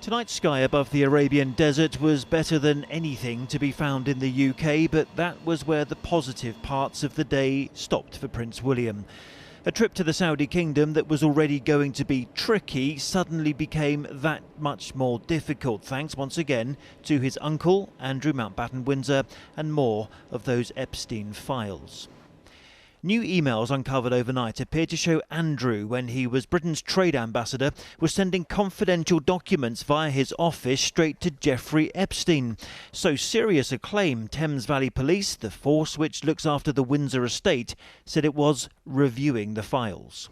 Tonight's sky above the Arabian desert was better than anything to be found in the UK, but that was where the positive parts of the day stopped for Prince William. A trip to the Saudi kingdom that was already going to be tricky suddenly became that much more difficult, thanks once again to his uncle, Andrew Mountbatten-Windsor, and more of those Epstein files. New emails uncovered overnight appeared to show Andrew, when he was Britain's trade ambassador, was sending confidential documents via his office straight to Jeffrey Epstein. So serious a claim, Thames Valley Police, the force which looks after the Windsor estate, said it was reviewing the files.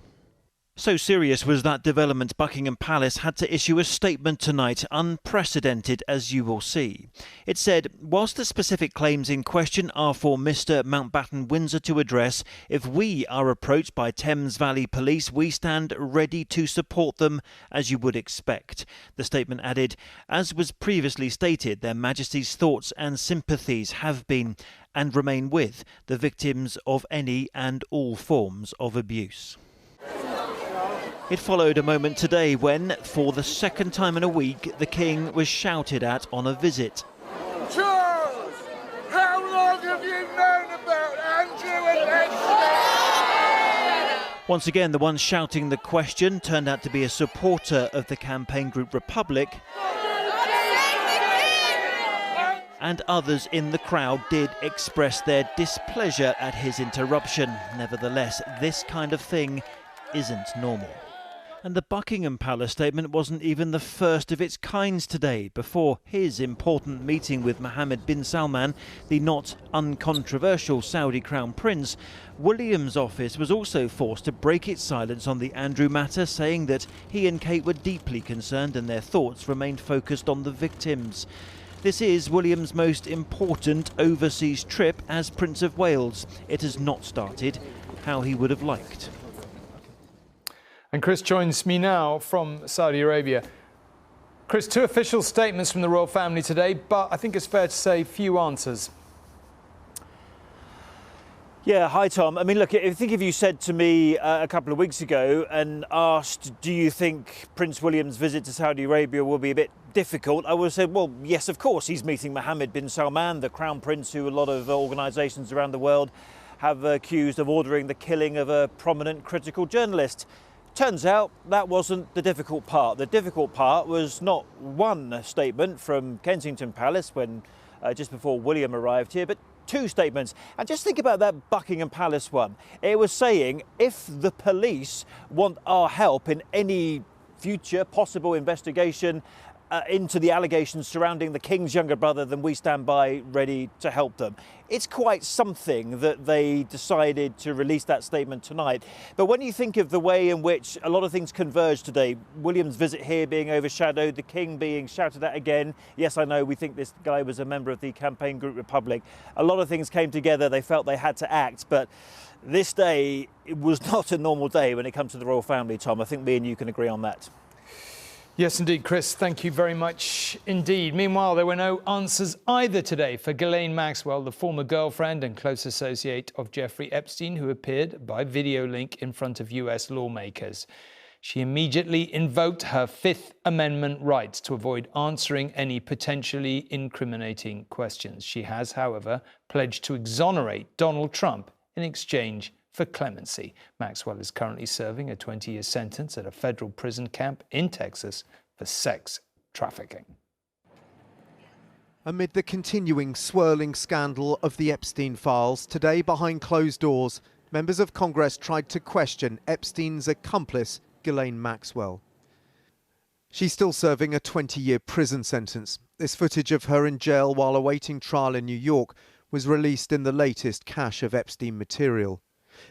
So serious was that development, Buckingham Palace had to issue a statement tonight, unprecedented as you will see. It said, whilst the specific claims in question are for Mr Mountbatten-Windsor to address, if we are approached by Thames Valley Police, we stand ready to support them, as you would expect. The statement added, as was previously stated, Their Majesty's thoughts and sympathies have been and remain with the victims of any and all forms of abuse. It followed a moment today when, for the second time in a week, the King was shouted at on a visit. Charles, how long have you known about Andrew and Epstein? Once again, the one shouting the question turned out to be a supporter of the campaign group Republic, and others in the crowd did express their displeasure at his interruption. Nevertheless, this kind of thing isn't normal. And the Buckingham Palace statement wasn't even the first of its kind today. Before his important meeting with Mohammed bin Salman, the not uncontroversial Saudi Crown Prince, William's office was also forced to break its silence on the Andrew matter, saying that he and Kate were deeply concerned and their thoughts remained focused on the victims. This is William's most important overseas trip as Prince of Wales. It has not started how he would have liked. And Chris joins me now from Saudi Arabia. Chris, two official statements from the royal family today, but I think it's fair to say few answers. Yeah, hi Tom. I mean, look, I think if you said to me a couple of weeks ago and asked, do you think Prince William's visit to Saudi Arabia will be a bit difficult, I would have said, well, yes, of course. He's meeting Mohammed bin Salman, the Crown Prince, who a lot of organisations around the world have accused of ordering the killing of a prominent critical journalist. Turns out that wasn't the difficult part. The difficult part was not one statement from Kensington Palace when just before William arrived here, but two statements. And just think about that Buckingham Palace one. It was saying, if the police want our help in any future possible investigation into the allegations surrounding the King's younger brother, then we stand by ready to help them. It's quite something that they decided to release that statement tonight. But when you think of the way in which a lot of things converged today, William's visit here being overshadowed, the King being shouted at again. Yes, I know we think this guy was a member of the campaign group Republic. A lot of things came together. They felt they had to act. But this day, it was not a normal day when it comes to the royal family, Tom. I think me and you can agree on that. Yes, indeed, Chris. Thank you very much indeed. Meanwhile, there were no answers either today for Ghislaine Maxwell, the former girlfriend and close associate of Jeffrey Epstein, who appeared by video link in front of US lawmakers. She immediately invoked her Fifth Amendment rights to avoid answering any potentially incriminating questions. She has, however, pledged to exonerate Donald Trump in exchange for clemency. Maxwell is currently serving a 20-year sentence at a federal prison camp in Texas for sex trafficking. Amid the continuing swirling scandal of the Epstein Files, today behind closed doors, members of Congress tried to question Epstein's accomplice, Ghislaine Maxwell. She's still serving a 20-year prison sentence. This footage of her in jail while awaiting trial in New York was released in the latest cache of Epstein material.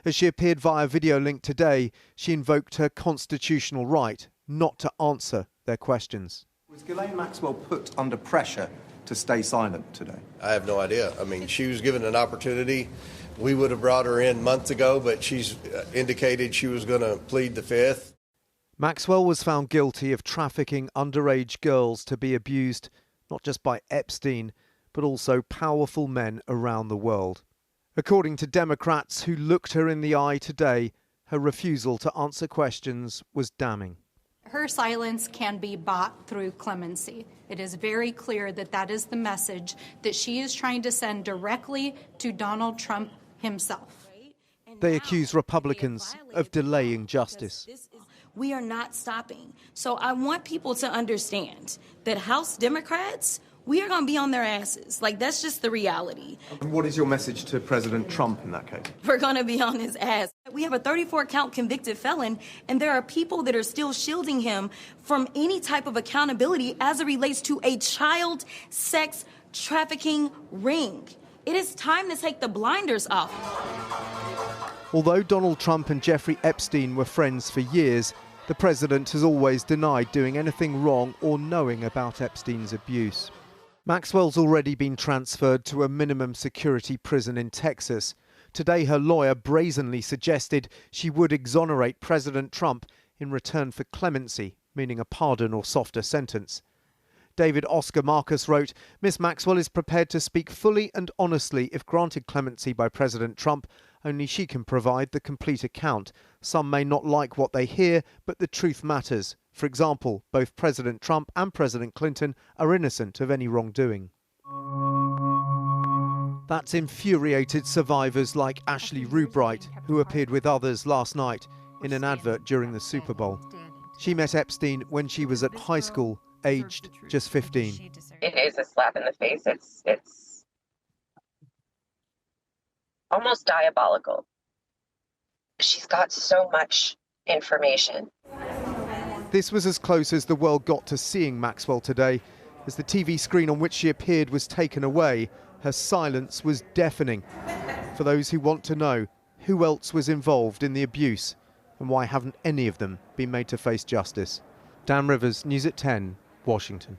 As she appeared via video link today, she invoked her constitutional right not to answer their questions. Was Ghislaine Maxwell put under pressure to stay silent today? I have no idea. I mean, she was given an opportunity. We would have brought her in months ago, but she's indicated she was going to plead the Fifth. Maxwell was found guilty of trafficking underage girls to be abused not just by Epstein, but also powerful men around the world. According to Democrats who looked her in the eye today, her refusal to answer questions was damning. Her silence can be bought through clemency. It is very clear that that is the message that she is trying to send directly to Donald Trump himself. They accuse Republicans of delaying justice. We are not stopping. So I want people to understand that House Democrats, we are going to be on their asses. Like, that's just the reality. And what is your message to President Trump in that case? We're going to be on his ass. We have a 34-count convicted felon, and there are people that are still shielding him from any type of accountability as it relates to a child sex trafficking ring. It is time to take the blinders off. Although Donald Trump and Jeffrey Epstein were friends for years, the president has always denied doing anything wrong or knowing about Epstein's abuse. Maxwell's already been transferred to a minimum security prison in Texas. Today, her lawyer brazenly suggested she would exonerate President Trump in return for clemency, meaning a pardon or softer sentence. David Oscar Marcus wrote, Miss Maxwell is prepared to speak fully and honestly if granted clemency by President Trump. Only she can provide the complete account. Some may not like what they hear, but the truth matters. For example, both President Trump and President Clinton are innocent of any wrongdoing. That's infuriated survivors like Ashley Rubright, who appeared with others last night in an advert during the Super Bowl. She met Epstein when she was at high school, aged just 15. It is a slap in the face. It's almost diabolical. She's got so much information. This was as close as the world got to seeing Maxwell today. As the TV screen on which she appeared was taken away, her silence was deafening. For those who want to know, who else was involved in the abuse and why haven't any of them been made to face justice? Dan Rivers, News at 10, Washington.